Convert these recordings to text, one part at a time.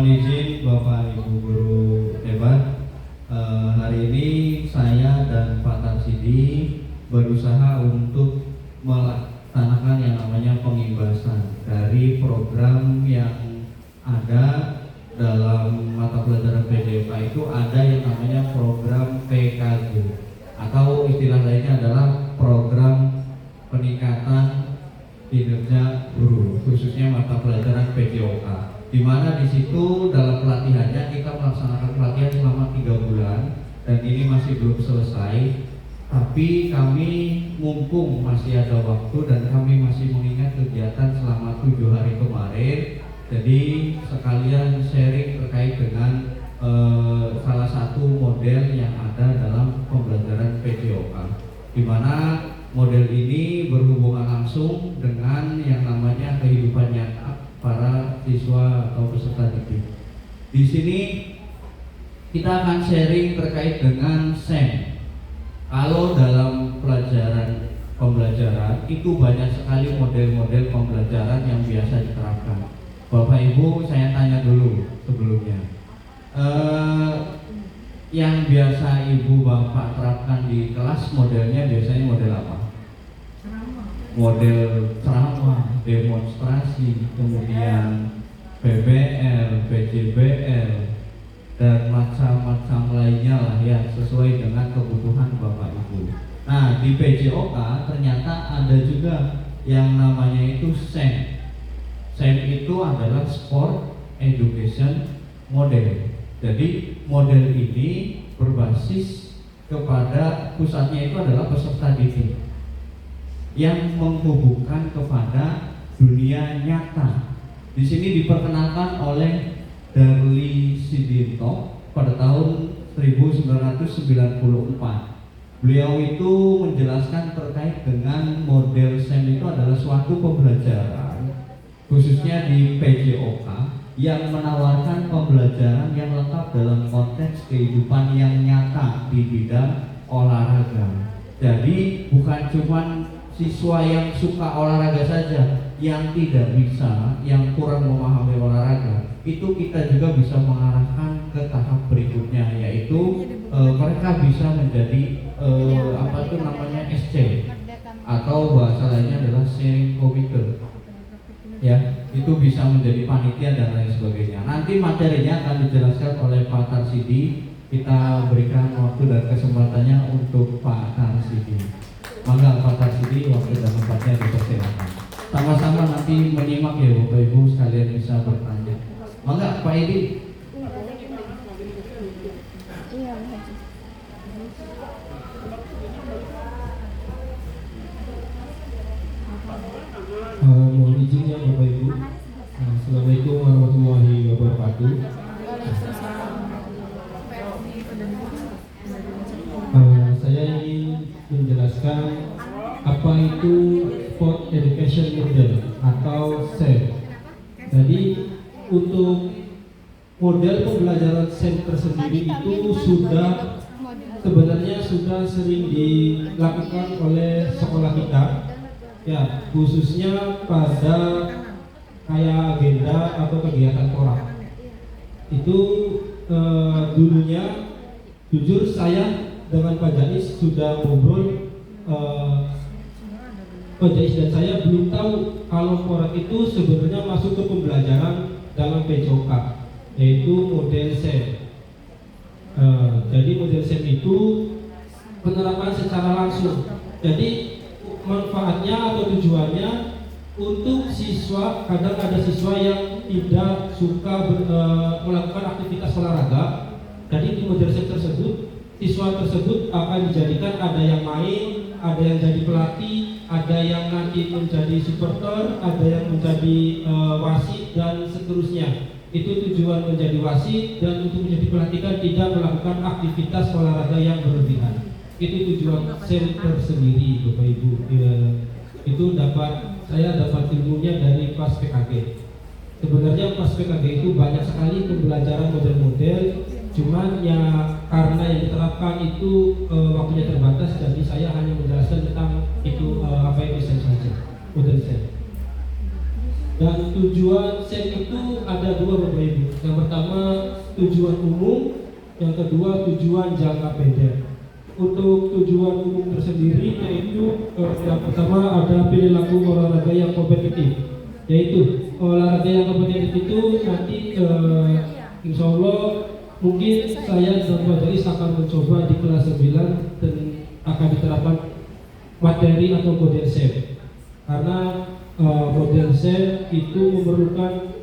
Mohon izin Bapak Ibu guru hebat, hari ini saya dan Pak Tarsidi berusaha untuk melaksanakan yang namanya pengimbasan dari program yang ada dalam mata pelajaran PJOK. Itu ada yang namanya program PKG atau istilah lainnya adalah program peningkatan kinerja guru, khususnya mata pelajaran PJOK, di mana di situ dalam pelatihannya kita melaksanakan pelatihan selama 3 bulan dan ini masih belum selesai. Tapi kami mumpung masih ada waktu dan kami masih mengingat kegiatan selama 7 hari kemarin, jadi sekalian sharing terkait dengan salah satu model yang ada dalam pembelajaran PJOK, di mana model ini berhubungan langsung dengan yang namanya kehidupan nyata para siswa atau peserta didik. Di sini kita akan sharing terkait dengan SEM. Kalau dalam pembelajaran itu banyak sekali model-model pembelajaran yang biasa diterapkan. Bapak Ibu, saya tanya dulu sebelumnya. Yang biasa Ibu Bapak terapkan di kelas modelnya biasanya model apa? Model ceramah, demonstrasi, kemudian PBL, PJBL, dan macam-macam lainnya lah ya, sesuai dengan kebutuhan Bapak Ibu. Nah, di PJOK ternyata ada juga yang namanya itu SEM. SEM itu adalah Sport Education Model. Jadi model ini berbasis kepada pusatnya itu adalah peserta didik yang menghubungkan kepada dunia nyata. Di sini diperkenalkan oleh Darli Sidinto pada tahun 1994. Beliau itu menjelaskan terkait dengan model SEM itu adalah suatu pembelajaran khususnya di PJOK yang menawarkan pembelajaran yang lengkap dalam konteks kehidupan yang nyata di bidang olahraga. Jadi bukan cuma siswa yang suka olahraga saja yang tidak bisa, yang kurang memahami olahraga, itu kita juga bisa mengarahkan ke tahap berikutnya, yaitu mereka bisa menjadi SC atau bahasa lainnya adalah sharing committee. Ya, itu bisa menjadi panitia dan lain sebagainya. Nanti materinya akan dijelaskan oleh Pak Tarsidi. Kita berikan waktu dan kesempatannya untuk Pak Tarsidi. Maka Pak Tarsidi, waktu dan tempatnya dipersilakan. Sama-sama nanti menyimak ya Bapak Ibu sekalian bisa bertanya. Maka Pak Edi. Mohon izin ya Bapak Ibu. Assalamualaikum warahmatullahi wabarakatuh. Saya ingin menjelaskan apa itu Sport Education Model atau SEM. Jadi untuk model pembelajaran SEM tersendiri itu sebenarnya sudah sering dilakukan oleh sekolah kita. Ya, khususnya pada kayak agenda atau kegiatan korak. Itu dulunya jujur saya dengan Pak Jais sudah ngobrol, Pak Jais dan saya belum tahu kalau korak itu sebenarnya masuk ke pembelajaran dalam PJOK, yaitu model SEM. Jadi model SEM itu penerapan secara langsung. Jadi manfaatnya atau tujuannya untuk siswa, kadang ada siswa yang tidak suka melakukan aktivitas olahraga. Jadi di model SEM tersebut, siswa tersebut akan dijadikan ada yang main, ada yang jadi pelatih, ada yang nanti menjadi supporter, ada yang menjadi wasit dan seterusnya. Itu tujuan menjadi wasit dan untuk menjadi pelatih kan tidak melakukan aktivitas olahraga yang berlebihan. Itu tujuan SEM tersendiri Bapak Ibu. Itu saya dapat ilmunya dari pas PKG. Sebenarnya pas PKG itu banyak sekali pembelajaran model-model, cuman ya karena yang diterapkan itu waktunya terbatas, jadi saya hanya menjelaskan tentang itu apa itu SEM saja, model SEM. Dan tujuan SEM itu ada dua Bapak Ibu. Yang pertama tujuan umum, yang kedua tujuan jangka pendek. Untuk tujuan umum tersendiri yaitu yang pertama ada perilaku olahraga yang kompetitif. Yaitu olahraga yang kompetitif itu nanti insya Allah mungkin saya dan Pak Jois akan mencoba di kelas 9 dan akan diterapkan materi atau model SEM. Karena model SEM itu memerlukan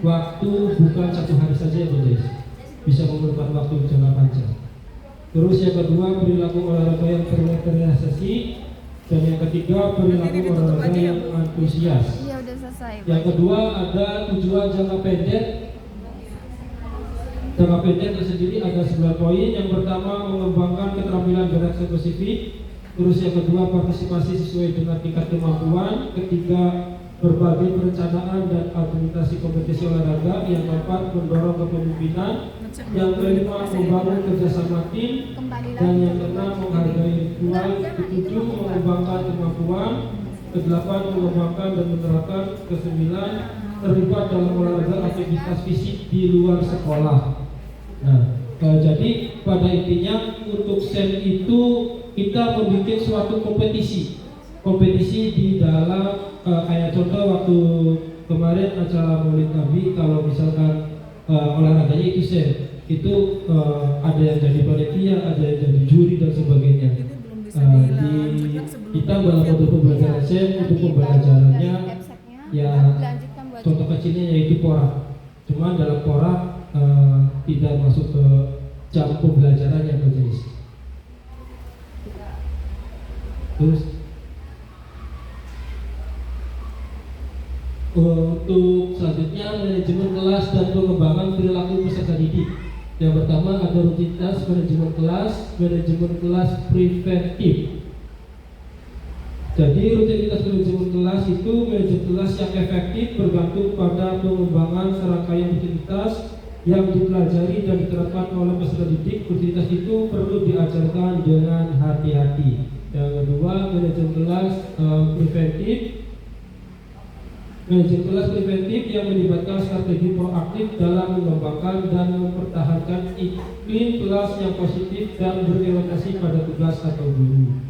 waktu bukan satu hari saja ya Pak Jois, bisa memerlukan waktu jangka panjang. Terus yang kedua perilaku olahraga yang terrealisasi, dan yang ketiga perilaku olahraga yang antusias. Iya udah selesai. Yang kedua ada tujuan jangka pendek. Jangka pendek tersendiri ada 9 poin. Yang pertama mengembangkan keterampilan gerak spesifik. Terus yang kedua partisipasi sesuai dengan tingkat kemampuan. Ketiga berbagai perencanaan dan administrasi kompetisi olahraga. Yang keempat mendorong kepemimpinan. Yang kelima membangun kerjasama tim. Dan yang keenam menghargai ritual. Ketujuh mengembangkan kemampuan. Kedelapan mengembangkan dan menerapkan. Kesembilan terlibat dalam olahraga aktivitas fisik di luar sekolah. Nah, jadi pada intinya untuk SEM itu kita membuat suatu kompetisi di dalam kayak contoh waktu kemarin acara Maulid Nabi, kalau misalkan olahraganya itu SEM, itu ada yang jadi panitia, ada yang jadi juri dan sebagainya. Kita dalam bentuk pembelajaran SEM untuk pembelajarannya ya contoh kecilnya yaitu porak. Cuma dalam porak tidak masuk ke jam pembelajarannya Pak Jois. Terus untuk selanjutnya manajemen kelas dan pengembangan perilaku peserta didik. Yang pertama ada rutinitas manajemen kelas preventif. Jadi rutinitas manajemen kelas itu manajemen kelas yang efektif bergantung pada pengembangan serangkaian rutinitas yang dipelajari dan diterapkan oleh peserta didik. Rutinitas itu perlu diajarkan dengan hati-hati. Yang kedua manajemen kelas preventif. Manajemen kelas preventif yang melibatkan strategi proaktif dalam mengembangkan dan mempertahankan iklim kelas yang positif dan berorientasi pada tugas atau guru.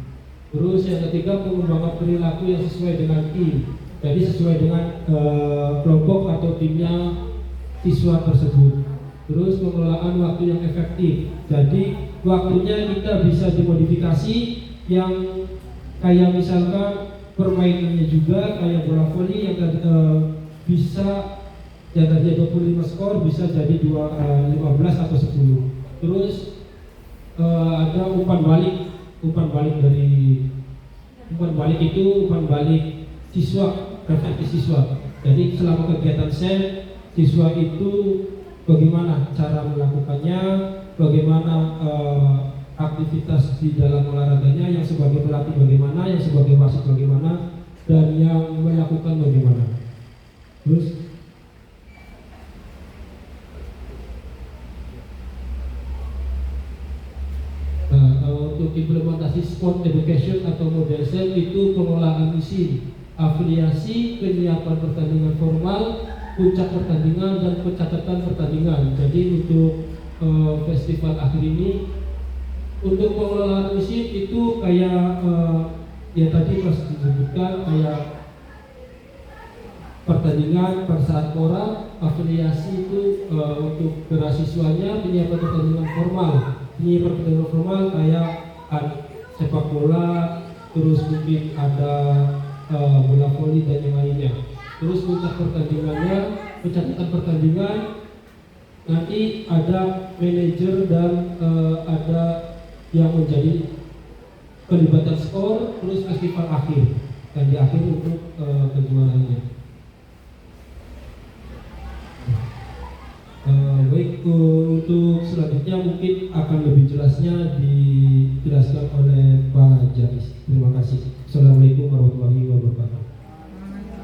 Terus yang ketiga pengembangan perilaku yang sesuai dengan tim. Jadi sesuai dengan kelompok atau timnya siswa tersebut. Terus pengelolaan waktu yang efektif. Jadi waktunya kita bisa dimodifikasi yang kayak misalkan permainannya juga kayak bola voli yang bisa yang tadi 25 skor bisa jadi 15 atau 10. Terus ada umpan balik siswa, refleksi siswa. Jadi selama kegiatan SEM siswa itu bagaimana cara melakukannya, bagaimana aktivitas di dalam olahraganya, yang sebagai pelatih bagaimana, yang sebagai wasit bagaimana, dan yang melakukan bagaimana. Terus untuk implementasi sport education atau model SEM itu pengelolaan misi, afiliasi, penyiapan pertandingan formal, puncak pertandingan dan pencatatan pertandingan. Jadi untuk festival akhir ini untuk pengelolaan misi itu kayak ya tadi pas disebutkan kayak pertandingan pada saat Kora, afiliasi itu untuk beasiswanya penyiapan pertandingan formal. Penyiapan pertandingan formal kayak sepak bola, terus mungkin ada bola voli dan yang lainnya. Terus puncak pertandingannya, pencatatan pertandingan, nanti ada manajer dan ada yang menjadi pelibatan skor, terus festival akhir, dan di akhir untuk kejuaraannya. Baik, untuk selanjutnya mungkin akan lebih jelasnya dijelaskan oleh Pak Jois. Terima kasih. Assalamualaikum warahmatullahi wabarakatuh.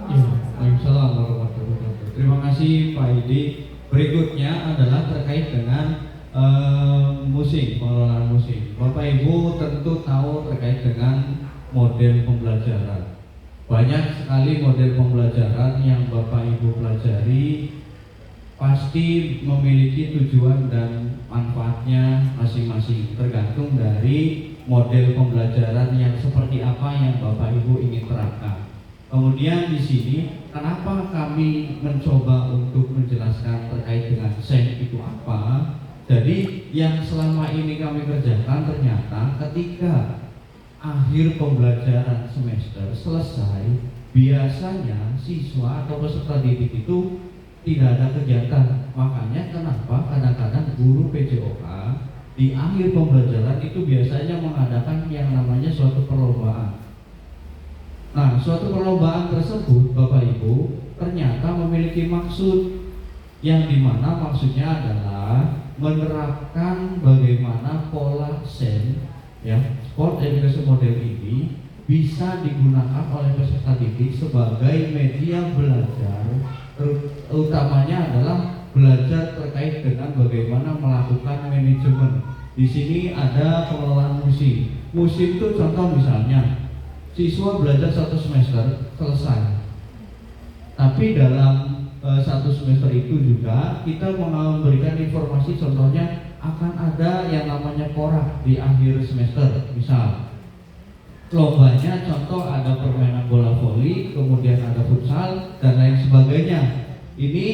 Waalaikumsalam warahmatullahi wabarakatuh. Terima kasih Pak Edi. Berikutnya adalah terkait dengan pengelolaan musik. Bapak Ibu tentu tahu terkait dengan model pembelajaran. Banyak sekali model pembelajaran yang Bapak Ibu pelajari pasti memiliki tujuan dan manfaatnya masing-masing, tergantung dari model pembelajaran yang seperti apa yang Bapak Ibu ingin terapkan. Kemudian di sini kenapa kami mencoba untuk menjelaskan terkait dengan SEM itu apa? Jadi yang selama ini kami kerjakan ternyata ketika akhir pembelajaran semester selesai, biasanya siswa atau peserta didik itu tidak ada kegiatan. Makanya kenapa kadang-kadang guru PJOK di akhir pembelajaran itu biasanya mengadakan yang namanya suatu perlombaan. Nah, suatu perlombaan tersebut Bapak Ibu ternyata memiliki maksud, yang dimana maksudnya adalah menerapkan bagaimana pola SEM, ya, Sport Education Model ini bisa digunakan oleh peserta didik sebagai media belajar, utamanya adalah belajar terkait dengan bagaimana melakukan manajemen. Di sini ada pengelolaan musim. Musim itu contoh misalnya siswa belajar 1 semester selesai, tapi dalam 1 semester itu juga kita memberikan informasi, contohnya akan ada yang namanya porak di akhir semester. Misal lombanya contoh ada permainan bola voli, kemudian ada futsal dan lain sebagainya. Ini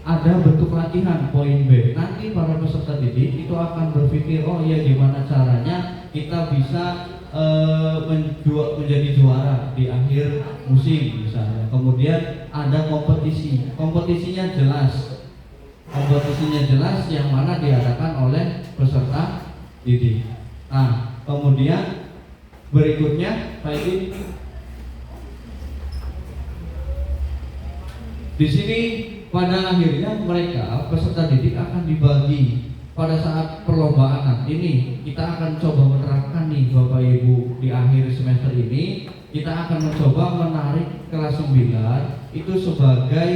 ada bentuk latihan poin B. Nanti para peserta didik itu akan berpikir, oh ya gimana caranya kita bisa menjadi juara di akhir musim misalnya. Kemudian ada kompetisi, kompetisinya jelas, yang mana diadakan oleh peserta didik. Nah, kemudian berikutnya Pak Edi, di sini pada akhirnya mereka peserta didik akan dibagi. Pada saat perlombaan nanti nih, kita akan coba menerapkan nih Bapak Ibu di akhir semester ini, kita akan mencoba menarik kelas 9 itu sebagai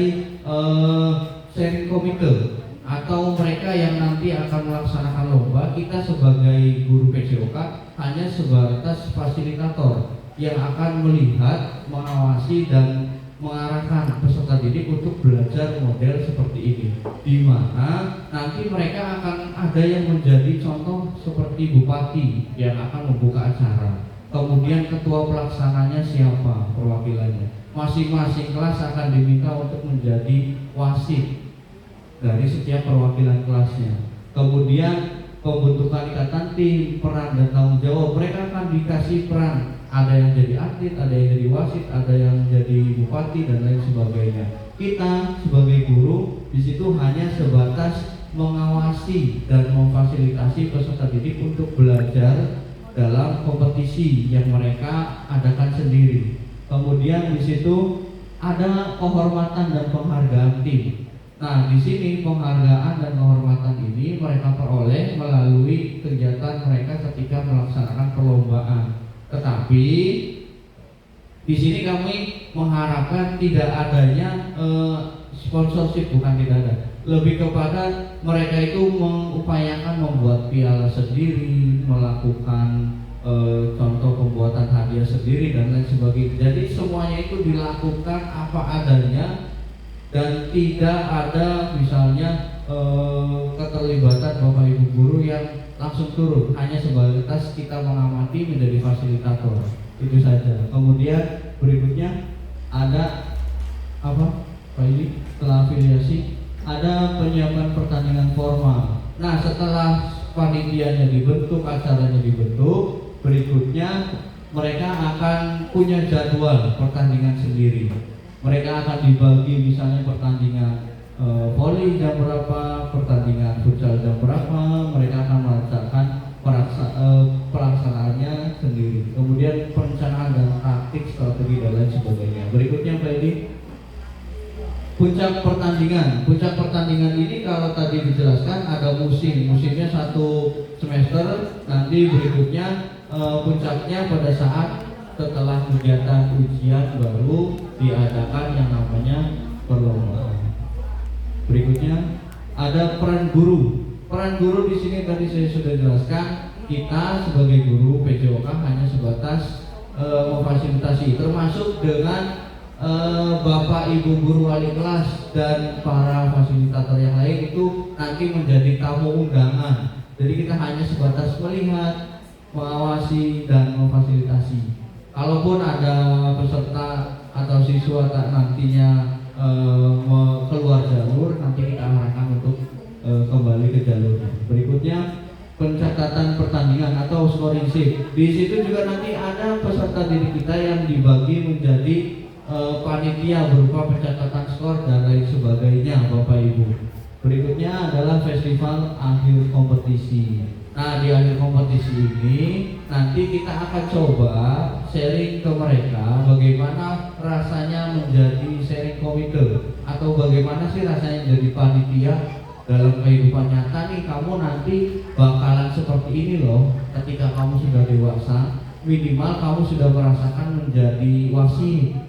sharing komite, atau mereka yang nanti akan melaksanakan lomba. Kita sebagai guru PJOK hanya sebatas fasilitator yang akan melihat, mengawasi dan mengarahkan peserta didik untuk belajar model seperti ini, di mana nanti mereka akan ada yang menjadi contoh seperti bupati yang akan membuka acara, kemudian ketua pelaksananya siapa, perwakilannya, masing-masing kelas akan diminta untuk menjadi wasit dari setiap perwakilan kelasnya. Kemudian pembentukan ikatan tim, peran dan tanggung jawab, mereka akan dikasih peran. Ada yang jadi atlet, ada yang jadi wasit, ada yang jadi bupati dan lain sebagainya. Kita sebagai guru di situ hanya sebatas mengawasi dan memfasilitasi peserta didik untuk belajar dalam kompetisi yang mereka adakan sendiri. Kemudian di situ ada penghormatan dan penghargaan tim. Nah, di sini penghargaan dan penghormatan ini mereka peroleh melalui kegiatan mereka ketika melaksanakan perlombaan. Tetapi di sini kami mengharapkan tidak adanya sponsorship, bukan tidak ada. Lebih kepada mereka itu mengupayakan membuat piala sendiri, melakukan contoh pembuatan hadiah sendiri dan lain sebagainya. Jadi semuanya itu dilakukan apa adanya dan tidak ada misalnya keterlibatan Bapak Ibu guru yang langsung turun, hanya sebatas kita mengamati menjadi fasilitator, itu saja. Kemudian berikutnya ada apa Pak ini, setelah afiliasi ada penyiapan pertandingan formal. Nah, setelah panitianya dibentuk, acaranya dibentuk, berikutnya mereka akan punya jadwal pertandingan sendiri. Mereka akan dibagi misalnya pertandingan voli jam berapa, pertandingan futsal jam berapa, mereka akan melaksanakan pelaksanaannya sendiri. Kemudian perencanaan dan taktik, strategi dan lain sebagainya. Berikutnya Pak Edi, puncak pertandingan. Puncak pertandingan ini kalau tadi dijelaskan ada musimnya 1 semester. Nanti berikutnya puncaknya pada saat setelah kegiatan ujian baru diadakan yang namanya perlombaan. Berikutnya ada peran guru. Peran guru di sini tadi saya sudah jelaskan, kita sebagai guru PJOK hanya sebatas memfasilitasi, termasuk dengan Bapak Ibu guru wali kelas dan para fasilitator yang lain itu nanti menjadi tamu undangan. Jadi kita hanya sebatas melihat, mengawasi dan memfasilitasi. Kalaupun ada peserta atau siswa nantinya keluar jalur, nanti kita arahkan untuk kembali ke jalurnya. Berikutnya pencatatan pertandingan atau scoring sheet. Di situ juga nanti ada peserta didik kita yang dibagi menjadi panitia berupa pencatatan skor dan lain sebagainya, Bapak Ibu. Berikutnya adalah festival akhir kompetisi. Nah, di akhir kompetisi ini nanti kita akan coba sharing ke mereka bagaimana rasanya menjadi sharing komite atau bagaimana sih rasanya menjadi panitia dalam kehidupan nyata nih. Kamu nanti bakalan seperti ini loh ketika kamu sudah dewasa, minimal kamu sudah merasakan menjadi wasit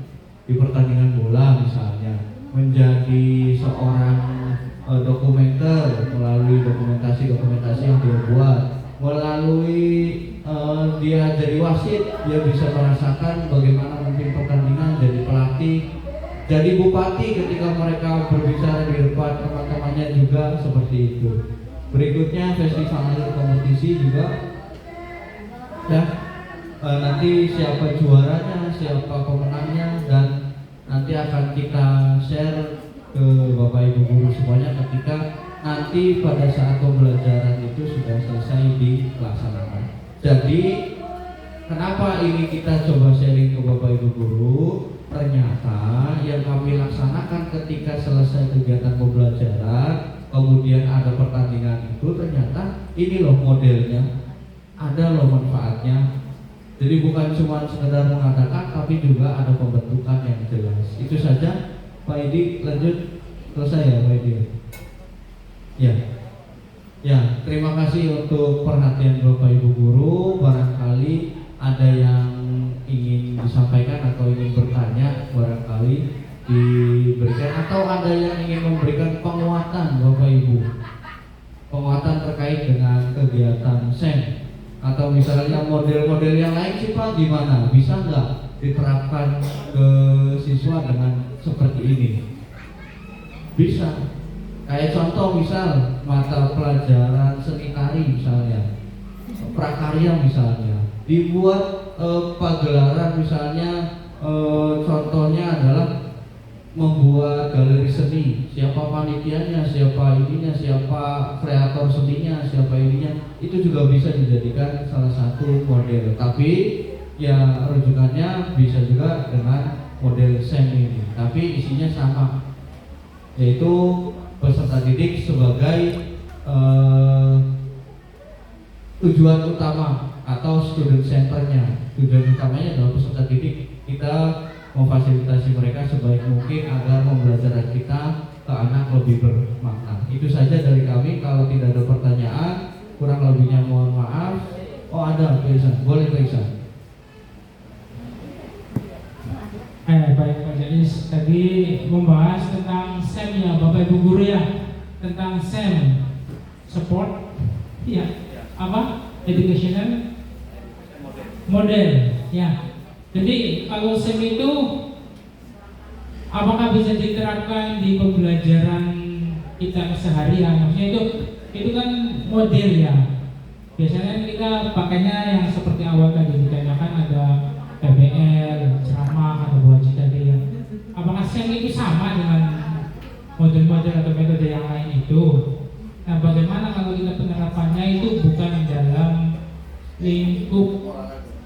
di pertandingan bola misalnya, menjadi seorang dokumenter melalui dokumentasi yang dia buat, melalui dia jadi wasit, dia bisa merasakan bagaimana mungkin pertandingan, jadi pelatih, jadi bupati ketika mereka berbicara di depan teman-temannya juga seperti itu. Berikutnya festival akhir kompetisi juga ya, nanti siapa juaranya, siapa pemenangnya, dan nanti akan kita share ke Bapak Ibu guru semuanya ketika nanti pada saat pembelajaran itu sudah selesai dilaksanakan. Jadi kenapa ini kita coba sharing ke Bapak Ibu guru? Ternyata yang kami laksanakan ketika selesai kegiatan pembelajaran, kemudian ada pertandingan itu, ternyata ini loh modelnya, ada loh manfaatnya. Jadi bukan cuma sekedar mengatakan, tapi juga ada pembentukan yang jelas. Itu saja, Pak Edi. Lanjut, selesai ya Pak Edi? Ya, terima kasih untuk perhatian Bapak Ibu guru. Barangkali ada yang ingin disampaikan atau ingin bertanya, barangkali diberikan, atau ada yang ingin memberikan penguatan Bapak Ibu, penguatan terkait dengan kegiatan SEM, atau misalnya model-model yang lain sih Pak, gimana? Bisa nggak diterapkan ke siswa dengan seperti ini? Bisa. Kayak contoh misal mata pelajaran seni tari misalnya, prakarya misalnya, dibuat pagelaran misalnya, contohnya adalah membuat galeri seni, siapa panitianya, siapa ininya, siapa kreator seninya, siapa ininya, itu juga bisa dijadikan salah satu model. Tapi ya rujukannya bisa juga dengan model SEM ini, tapi isinya sama, yaitu peserta didik sebagai tujuan utama atau student centernya. Tujuan utamanya adalah peserta didik. Kita memfasilitasi mereka sebaik mungkin agar pembelajaran kita ke anak lebih bermakna. Itu saja dari kami. Kalau tidak ada pertanyaan, kurang lebihnya mohon maaf. Oh ada, Faisal. Boleh Faisal. Baik Pak Jais, tadi membahas tentang SEM ya Bapak Ibu guru ya, tentang SEM, support, ya, apa? Educational model, ya. Jadi kalau SEM itu apakah bisa diterapkan di pembelajaran kita keseharian? Maksudnya itu kan model ya. Biasanya kita pakainya yang seperti awal tadi ditanyakan, ada PBL, ceramah atau wajib tadi ya. Apakah SEM itu sama dengan model-model atau metode yang lain itu? Nah, bagaimana kalau kita penerapannya itu bukan dalam lingkup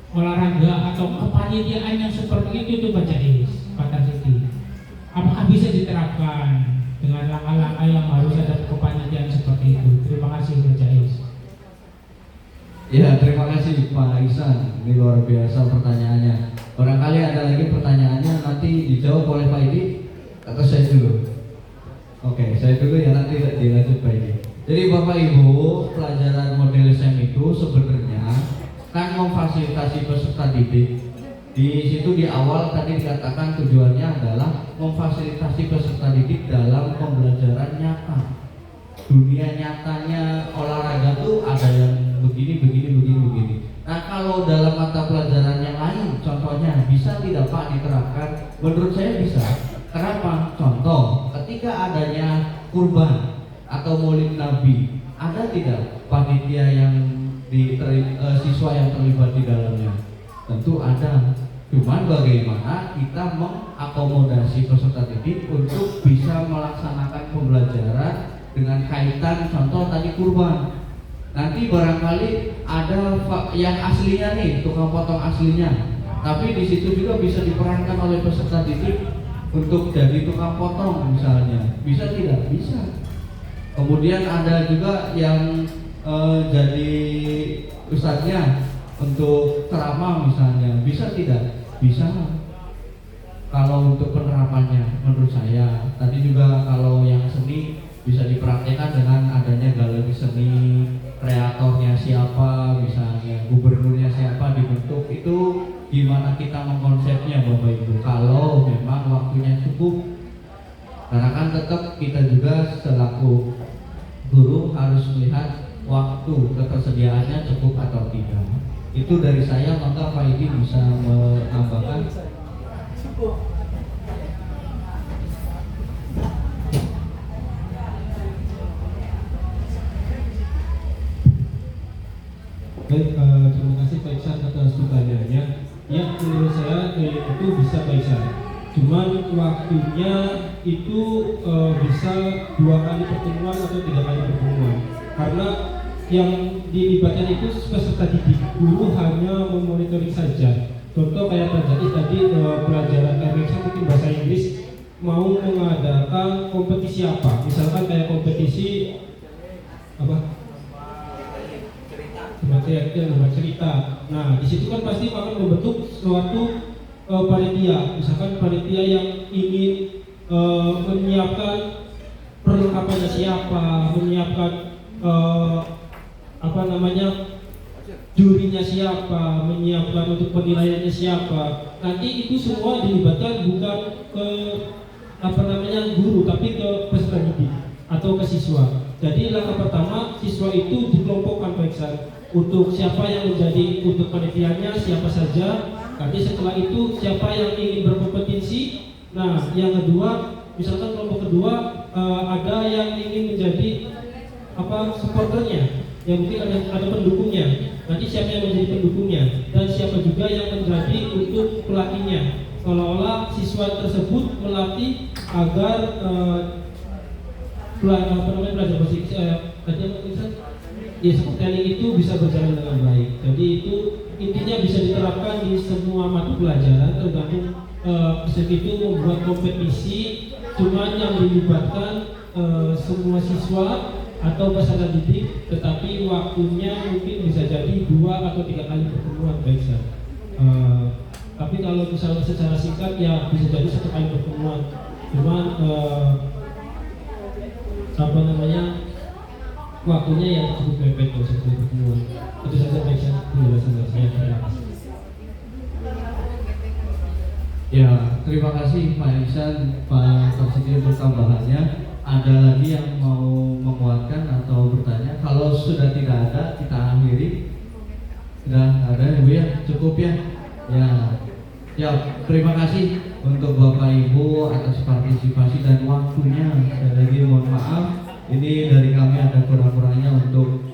olahraga atau kepanitiaan yang seperti itu Pak Jais, Pak Tarsiti? Apakah bisa diterapkan dengan langkah-langkah yang harus ada kepanitiaan seperti itu? Terima kasih Pak Jais. Ya, terima kasih Pak Ihsan. Ini luar biasa pertanyaannya. Barangkali ada lagi pertanyaannya nanti dijawab oleh Pak Edi atau saya dulu? Oke, saya dulu ya, nanti dilanjut Pak Edi. Jadi Bapak Ibu, pelajaran model SEM itu sebenarnya kan memfasilitasi peserta didik. Di situ di awal tadi dikatakan tujuannya adalah memfasilitasi peserta didik dalam pembelajaran nyata. Dunia nyatanya olahraga tuh ada yang begini. Nah, kalau dalam mata pelajaran yang lain, contohnya bisa tidak Pak diterapkan? Menurut saya bisa. Kenapa? Contoh, ketika adanya kurban atau maulid Nabi, ada tidak panitia yang siswa yang terlibat di dalamnya? Tentu ada. Cuman bagaimana kita mengakomodasi peserta didik untuk bisa melaksanakan pembelajaran dengan kaitan contoh tadi kurban. Nanti barangkali ada yang aslinya nih, tukang potong aslinya, tapi di situ juga bisa diperankan oleh peserta didik untuk jadi tukang potong misalnya. Bisa tidak? Bisa. Kemudian ada juga yang jadi ustadznya untuk ceramah misalnya. Bisa tidak? Bisa. Kalau untuk penerapannya menurut saya tadi juga kalau yang seni bisa dipraktekkan dengan adanya galeri seni, kreatornya siapa, misalnya gubernurnya siapa dibentuk. Itu gimana kita mengkonsepnya Bapak Ibu, kalau memang waktunya cukup. Karena kan tetap kita juga selaku guru harus melihat waktu ketersediaannya cukup atau tidak. Itu dari saya, maka Pak Idi bisa menambahkan. Baik, terima kasih Pak Iksan atas pertanyaannya. Ya, menurut saya itu bisa Pak Iksan. Cuman waktunya itu bisa 2 kali pertemuan atau 3 kali pertemuan. Karena yang dilibatkan itu peserta didik, guru hanya memonitoring saja. Contoh kayak Pak Jati tadi pelajaran RX mungkin bahasa Inggris mau mengadakan kompetisi apa? Misalkan kayak kompetisi apa? Membuat cerita. Nah, di situ kan pasti akan membentuk suatu panitia. Misalkan panitia yang ingin menyiapkan perlengkapannya siapa, menyiapkan jurinya siapa, menyiapkan untuk penilaiannya siapa. Nanti itu semua dilibatkan bukan ke guru, tapi ke peserta didik atau ke siswa. Jadi langkah pertama siswa itu dikelompokkan Pak Iksan. Untuk siapa yang menjadi untuk panitianya siapa saja. Nanti setelah itu siapa yang ingin berkompetensi. Nah, yang kedua, misalkan kelompok kedua ada yang ingin menjadi supporternya, yang mungkin ada pendukungnya. Nanti siapa yang menjadi pendukungnya dan siapa juga yang menjadi untuk pelatihnya. Seolah-olah siswa tersebut melatih agar belajar musik seperti itu bisa berjalan dengan baik. Jadi itu intinya bisa diterapkan di semua mata pelajaran, tergantung peserta itu membuat kompetisi. Cuman yang dilibatkan semua siswa atau peserta didik, tetapi waktunya mungkin bisa jadi 2 atau 3 kali pertemuan Pak Iksan. Tapi kalau misalnya secara singkat ya bisa jadi 1 kali pertemuan. Cuman waktunya yang cukup mepet untuk 1 kali pertemuan. Itu saja Pak Iksan penjelasan dari saya. Terima kasih. Ya, terima kasih Pak Iksan, Pak Presiden untuk tambahannya. Ada lagi yang mau menguatkan atau bertanya? Kalau sudah tidak ada, kita akhiri. Sudah ada Ibu ya, cukup ya. Ya, terima kasih untuk Bapak Ibu atas partisipasi dan waktunya. Sekali lagi mohon maaf, ini dari kami ada kurang-kurangnya untuk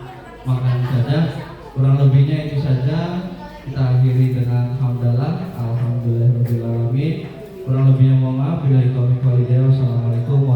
makan saja. Kurang lebihnya itu saja. Kita akhiri dengan hamdalah, alhamdulillahirabbil alamin. Kurang lebihnya mohon maaf. Billahi taufiq wal hidayah. Wassalamualaikum warahmatullahi wabarakatuh.